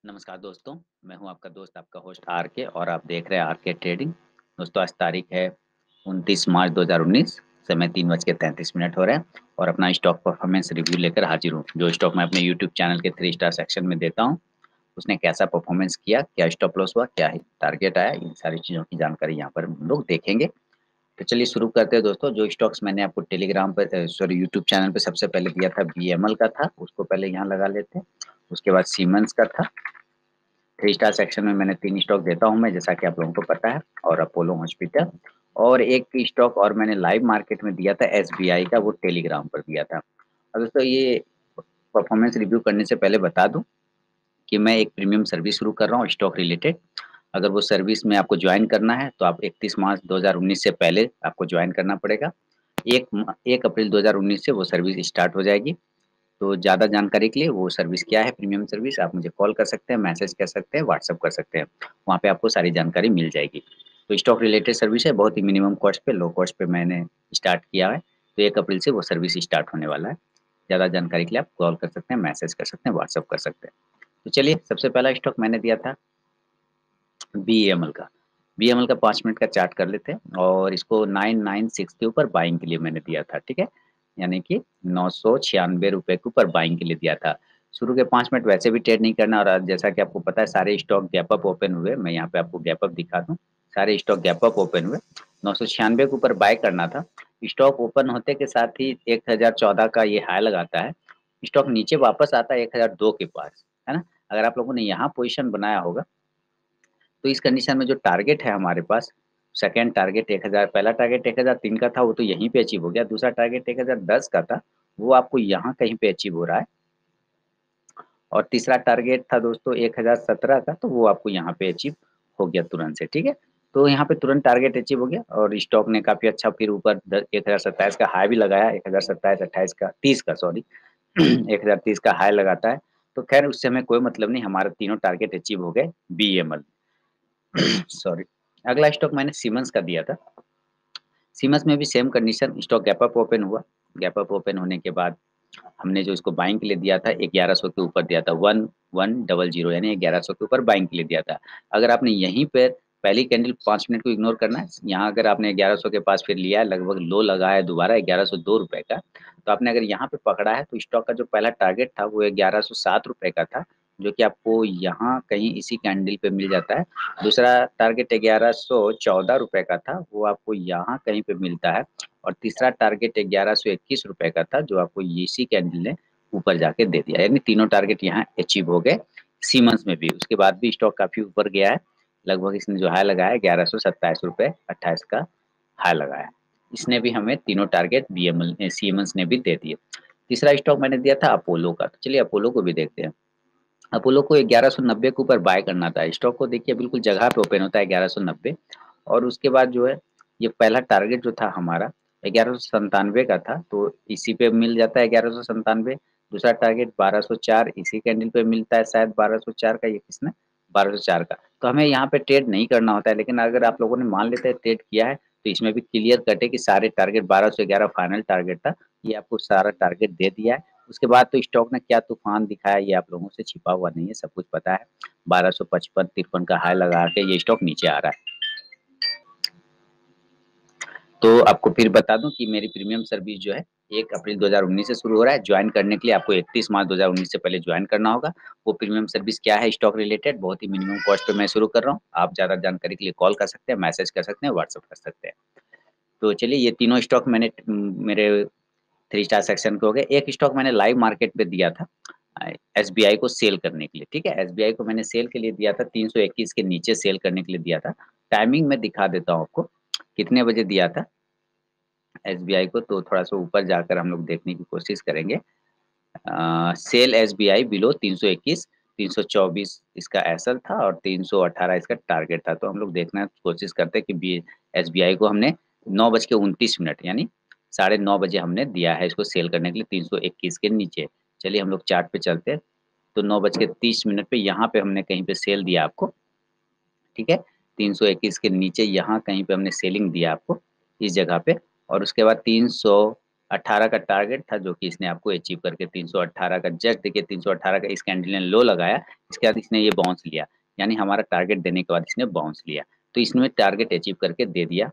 नमस्कार दोस्तों, मैं हूं आपका दोस्त, आपका होस्ट आर के और आप देख रहे हैं आर के ट्रेडिंग। दोस्तों आज तारीख है 29 मार्च 2019, समय 3:33 हो रहे हैं और अपना स्टॉक परफॉर्मेंस रिव्यू लेकर हाजिर हूं। जो स्टॉक मैं अपने यूट्यूब चैनल के 3 स्टार सेक्शन में देता हूं, उसने कैसा परफॉर्मेंस किया, क्या स्टॉप लॉस हुआ, क्या ही टारगेट आया, इन सारी चीज़ों की जानकारी यहाँ पर हम लोग देखेंगे। तो चलिए शुरू करते हैं दोस्तों। जो स्टॉक्स मैंने आपको टेलीग्राम पर यूट्यूब चैनल पे सबसे पहले दिया था, बीएमएल का था, उसको पहले यहाँ लगा लेते हैं। उसके बाद सीमेंस का था। 3 स्टार सेक्शन में मैंने 3 स्टॉक देता हूँ मैं, जैसा कि आप लोगों को पता है, और अपोलो हॉस्पिटल और एक स्टॉक और मैंने लाइव मार्केट में दिया था एसबीआई का, वो टेलीग्राम पर दिया था। अब दोस्तों ये परफॉर्मेंस रिव्यू करने से पहले बता दूँ कि मैं एक प्रीमियम सर्विस शुरू कर रहा हूँ स्टॉक रिलेटेड। अगर वो सर्विस में आपको जॉइन करना है तो आप 31 मार्च 2019 से पहले आपको जॉइन करना पड़ेगा। 1 अप्रैल 2019 से वो सर्विस स्टार्ट हो जाएगी। तो ज़्यादा जानकारी के लिए वो सर्विस क्या है, प्रीमियम सर्विस, आप मुझे कॉल कर सकते हैं, मैसेज कर सकते हैं, व्हाट्सएप कर सकते हैं। वहाँ पे आपको सारी जानकारी मिल जाएगी। तो स्टॉक रिलेटेड सर्विस है, बहुत ही मिनिमम कॉस्ट पे, लो कॉस्ट पे मैंने स्टार्ट किया है। तो 1 अप्रैल से वो सर्विस स्टार्ट होने वाला है। ज़्यादा जानकारी के लिए आप कॉल कर सकते हैं, मैसेज कर सकते हैं, व्हाट्सएप कर सकते हैं। तो चलिए सबसे पहला स्टॉक मैंने दिया था बीईएमएल का। बीईएमएल का 5 मिनट का चार्ट कर लेते हैं और इसको 996 के ऊपर बाइंग के लिए मैंने दिया था, ठीक है? यानी कि ₹996 के ऊपर बाइंग के लिए दिया था। शुरू के 5 मिनट वैसे भी ट्रेड नहीं करना और आज जैसा कि आपको पता है सारे स्टॉक गैप अप ओपन हुए। मैं यहाँ पे आपको गैप अप दिखा दूँ। सारे स्टॉक गैप अप ओपन हुए। 996 के ऊपर बाय करना था। स्टॉक ओपन होते के साथ ही 1014 का ये हाई लगाता है। स्टॉक नीचे वापस आता है 1002 के पास, है ना? अगर आप लोगों ने यहाँ पोज़ीशन बनाया होगा तो इस कंडीशन में जो टारगेट है हमारे पास, सेकंड टारगेट 1000, पहला टारगेट 1003 का था, वो तो यहीं पे अचीव हो गया। दूसरा टारगेट 1010 का था, वो आपको यहाँ कहीं पे अचीव हो रहा है। और तीसरा टारगेट था दोस्तों 1017 का, तो वो आपको यहाँ पे अचीव हो गया तुरंत से, ठीक है? तो यहाँ पे तुरंत टारगेट अचीव हो गया और स्टॉक ने काफ़ी अच्छा फिर ऊपर 1027 का हाई भी लगाया, 1027, 28 का, 30 का सॉरी 1030 का हाई लगाता है। तो खैर उससे हमें कोई मतलब नहीं, हमारा तीनों टारगेट अचीव हो गए बीईएमएल। सॉरी। अगला स्टॉक मैंने सीमेंस का दिया था। सीमेंस में भी same condition, stock gap up open हुआ। गैप अप ओपन होने के बाद हमने जो इसको बाइंग के लिए दिया था 1100 के ऊपर दिया था, 1100 यानी 1100 के ऊपर बाइंग के लिए दिया था। अगर आपने यहीं पे पहली कैंडल 5 मिनट को इग्नोर करना है। यहाँ अगर आपने 1100 के पास फिर लिया है, लगभग लो लगा है दोबारा ₹1102 का, तो आपने अगर यहाँ पे पकड़ा है तो स्टॉक का जो पहला टारगेट था वो ₹1107 का था, जो कि आपको यहाँ कहीं इसी कैंडल पे मिल जाता है। दूसरा टारगेट ₹1114 का था, वो आपको यहाँ कहीं पे मिलता है। और तीसरा टारगेट ₹1121 का था, जो आपको इसी कैंडल ने ऊपर जाके दे दिया। यानी तीनों टारगेट यहाँ अचीव हो गए, सीमेंस में भी। उसके बाद भी स्टॉक काफ़ी ऊपर गया है। लगभग इसने जो हाई लगाया है ₹1127.28 का हाई लगाया है। इसने भी हमें तीनों टारगेट सीमेंस ने भी दे दिए। तीसरा स्टॉक मैंने दिया था अपोलो का। तो चलिए अपोलो को भी देखते हैं। अपोलो को 1190 के ऊपर बाय करना था। स्टॉक को देखिए बिल्कुल जगह पे ओपन होता है 1190 और उसके बाद जो है ये पहला टारगेट जो था हमारा 1197 का था, तो इसी पे मिल जाता है 1197। दूसरा टारगेट 1204 इसी कैंडल पे मिलता है शायद 1204 का, ये किसने 1204 का। तो हमें यहाँ पे ट्रेड नहीं करना होता है, लेकिन अगर आप लोगों ने मान लेते हैं ट्रेड किया है तो इसमें भी क्लियर कट है कि सारे टारगेट 1211 फाइनल टारगेट था, ये आपको सारा टारगेट दे दिया है। उसके बाद तो स्टॉक ने क्या तूफ़ान दिखाया ये आप लोगों से छिपा हुआ नहीं है, सब कुछ पता है। 1255-53 का हाई लगा के ये स्टॉक नीचे आ रहा है। तो आपको फिर बता दूँ कि मेरी प्रीमियम सर्विस जो है 1 अप्रैल 2019 से शुरू हो रहा है। जॉइन करने के लिए आपको 31 मार्च 2019 से पहले जॉइन करना होगा। वो प्रीमियम सर्विस क्या है स्टॉक रिलेटेड, बहुत ही मिनिमम कॉस्ट पे मैं शुरू कर रहा हूँ। आप ज़्यादा जानकारी के लिए कॉल कर सकते हैं, मैसेज कर सकते हैं, व्हाट्सएप कर सकते हैं। तो चलिए ये तीनों स्टॉक मैंने मेरे 3 स्टार सेक्शन के हो गए। एक स्टॉक मैंने लाइव मार्केट पे दिया था एसबीआई को सेल करने के लिए, ठीक है? एसबीआई को मैंने सेल के लिए दिया था, 321 के नीचे सेल करने के लिए दिया था। टाइमिंग मैं दिखा देता हूँ आपको, कितने बजे दिया था एसबीआई को, तो थोड़ा-सा ऊपर जाकर हम लोग देखने की कोशिश करेंगे। सेल एसबीआई बिलो 321, 324 इसका एसएल था और 318 इसका टारगेट था। तो हम लोग देखना कोशिश करते हैं कि बी एसबीआई को हमने 9:29 यानी साढ़े 9 बजे हमने दिया है इसको सेल करने के लिए 321 के नीचे। चलिए हम लोग चार्ट पे चलते हैं। तो 9:30 पे यहाँ पे हमने कहीं पे सेल दिया आपको, ठीक है? 321 के नीचे यहाँ कहीं पे हमने सेलिंग दिया आपको, इस जगह पे। और उसके बाद 300 18 का टारगेट था जो कि इसने आपको अचीव करके 318 का, जस्ट देखिए 318 का इस कैंडल ने लो लगाया, इसके बाद इसने ये बाउंस लिया, यानी हमारा टारगेट देने के बाद इसने बाउंस लिया, तो इसने टारगेट अचीव करके दे दिया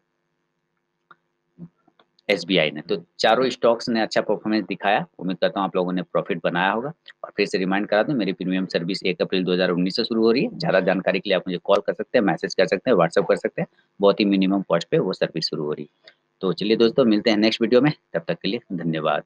एसबीआई ने। तो चारों स्टॉक्स ने अच्छा परफॉर्मेंस दिखाया। उम्मीद करता हूँ आप लोगों ने प्रॉफिट बनाया होगा। और फिर से रिमाइंड करा दूं, मेरी प्रीमियम सर्विस 1 अप्रैल 2019 से शुरू हो रही है। ज़्यादा जानकारी के लिए आप मुझे कॉल कर सकते हैं, मैसेज कर सकते हैं, व्हाट्सअप कर सकते हैं। बहुत ही मिनिमम कॉस्ट पे वो सर्विस शुरू हो रही है। तो चलिए दोस्तों, मिलते हैं नेक्स्ट वीडियो में, तब तक के लिए धन्यवाद।